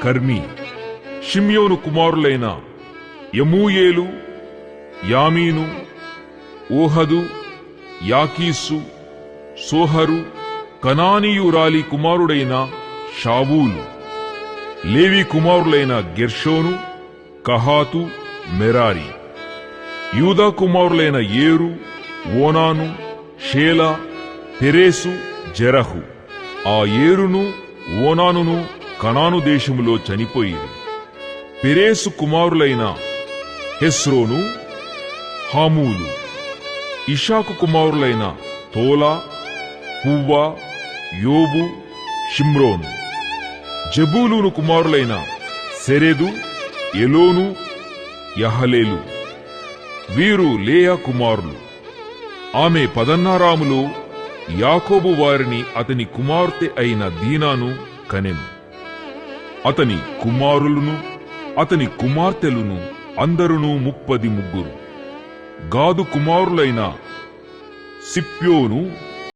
కర్మీ. షిమ్యోను కుమారులైన యమూయేలు, యామీను, ఓహదు, యాకీసు, సోహరు, కనానీయురాలి కుమారుడైన షావూలు. లేవి కుమారులైన గెర్షోను, కహాతు, మెరారి. యూదా కుమారులైన ఏరు, ఓనాను, షేలా, పెరేసు, జెరహు. ఆ ఏరును ఓనానును కనాను దేశములో చనిపోయిరి. పెరేసు కుమారులైన హెస్రోను, హామూలు. ఇషాకు కుమారులైన తోలా, పువ్వా, యోబు, షిమ్రోను. జబూలూను కుమారులైన సెరెదు, ఎలోను, యహలేలు. వీరు లేయా కుమారులు. ఆమె పదన్నారాములో యాకోబు వారిని అతని కుమార్తె అయిన దీనాను కనెను. అతని కుమారులను అతని కుమార్తెలను అందరును 33. గాదు కుమారులైన సిప్యోను,